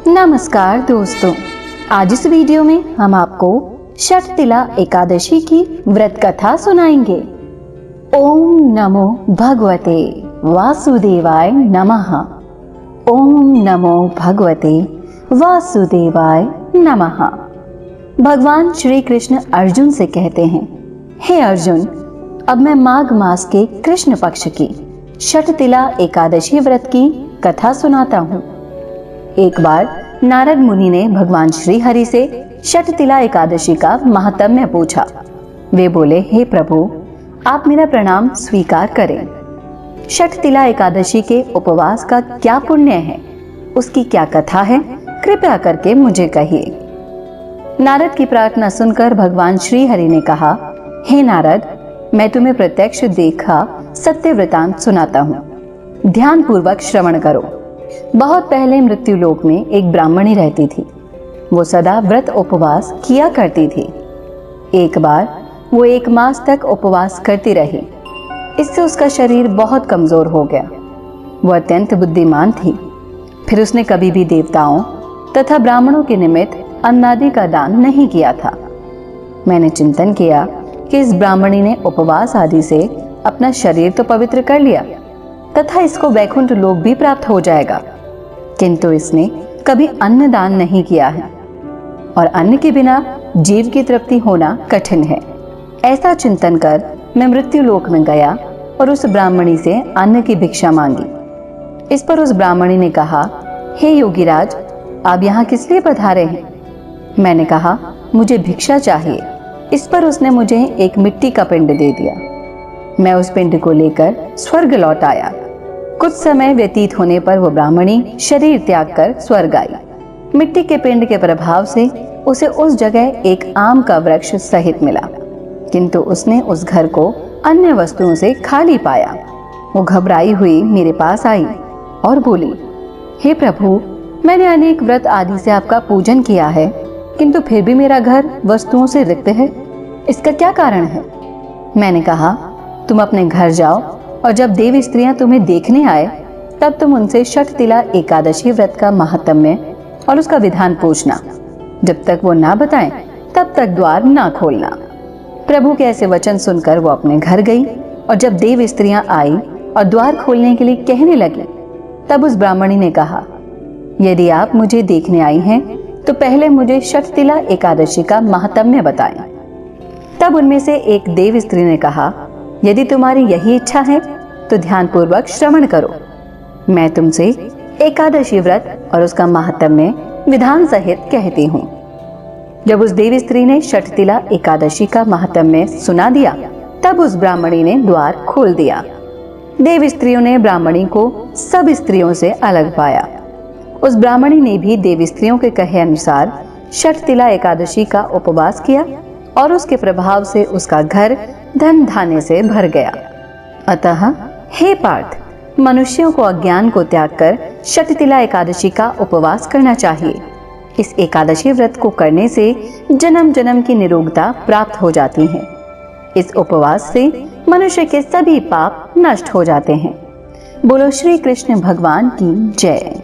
नमस्कार दोस्तों, आज इस वीडियो में हम आपको षटतिला एकादशी की व्रत कथा सुनाएंगे। ओम नमो भगवते वासुदेवाय नमः। ओम नमो भगवते वासुदेवाय नमः। भगवान श्री कृष्ण अर्जुन से कहते हैं, हे अर्जुन, अब मैं माघ मास के कृष्ण पक्ष की षटतिला एकादशी व्रत की कथा सुनाता हूँ। एक बार नारद मुनि ने भगवान श्री हरि से षटतिला एकादशी का महात्म्य पूछा। वे बोले, हे प्रभु, आप मेरा प्रणाम स्वीकार करें। षटतिला एकादशी के उपवास का क्या पुण्य है, उसकी क्या कथा है, कृपया करके मुझे कहिए। नारद की प्रार्थना सुनकर भगवान श्री हरि ने कहा, हे नारद, मैं तुम्हें प्रत्यक्ष देखा सत्य वृतांत सुनाता हूँ, ध्यान पूर्वक श्रवण करो। बहुत पहले मृत्यु लोक में एक ब्राह्मणी रहती थी। वो सदा व्रत उपवास किया करती थी। एक बार वो 1 मास तक उपवास करती रही। इससे उसका शरीर बहुत कमजोर हो गया। वो अत्यंत बुद्धिमान थी। फिर उसने कभी भी देवताओं तथा ब्राह्मणों के निमित्त अन्नादि का दान नहीं किया था। मैंने चिंतन किया कि इस ब्राह्मणी ने उपवास आदि से अपना शरीर तो पवित्र कर लिया तथा इसको वैकुंठ लोक भी प्राप्त हो जाएगा, किंतु इसने कभी अन्न दान नहीं किया है और अन्न के बिना जीव की तृप्ति होना कठिन है। ऐसा चिंतन कर मैं मृत्यु लोक में गया और उस ब्राह्मणी से अन्न की भिक्षा मांगी। इस पर उस ब्राह्मणी ने कहा, हे योगीराज, आप यहाँ किस लिए पधारे हैं? मैंने कहा, मुझे भिक्षा चाहिए। इस पर उसने मुझे एक मिट्टी का पिंड दे दिया। मैं उस पिंड को लेकर स्वर्ग लौट आया। कुछ समय व्यतीत होने पर वो ब्राह्मणी शरीर त्याग कर स्वर्ग आई। मिट्टी के पिंड के प्रभाव से उसे उस जगह एक आम का वृक्ष सहित मिला, किंतु उसने उस घर को अन्य वस्तुओं से खाली पाया। वो घबराई हुई मेरे पास आई और बोली, हे प्रभु, मैंने अनेक व्रत आदि से आपका पूजन किया है, किंतु फिर भी मेरा घर वस्तुओं से रिक्त है। इसका क्या कारण है? मैंने कहा, तुम अपने घर जाओ और जब देव स्त्रियां तुम्हें देखने आए तब तुम उनसे षटतिला एकादशी व्रत का महात्म्य और उसका विधान पूछना। जब तक वो ना बताएं तब तक द्वार ना खोलना। प्रभु के ऐसे वचन सुनकर वो अपने घर गई और जब देव स्त्रियां आई और द्वार खोलने के लिए कहने लगी तब उस ब्राह्मणी ने कहा, यदि आप मुझे देखने आई हैं तो पहले मुझे षटतिला एकादशी का महात्म्य बताएं। तब उनमें से एक देव स्त्री ने कहा, यदि तुम्हारी यही इच्छा है तो ध्यानपूर्वक श्रवण करो। मैं तुमसे एकादशी व्रत और उसका महात्म्य विधान सहित कहती हूँ। जब उस देव स्त्री ने षटतिला एकादशी का महात्म्य सुना दिया तब उस ब्राह्मणी ने द्वार खोल दिया। देव स्त्रियों ने ब्राह्मणी को सब स्त्रियों से अलग पाया। उस ब्राह्मणी ने भी देव स्त्रियों के कहे अनुसार षटतिला एकादशी का उपवास किया और उसके प्रभाव से उसका घर धन धान्य से भर गया। अतः हे पार्थ, मनुष्यों को अज्ञान को त्याग कर षटतिला एकादशी का उपवास करना चाहिए। इस एकादशी व्रत को करने से जन्म जन्म की निरोगता प्राप्त हो जाती है। इस उपवास से मनुष्य के सभी पाप नष्ट हो जाते हैं। बोलो श्री कृष्ण भगवान की जय।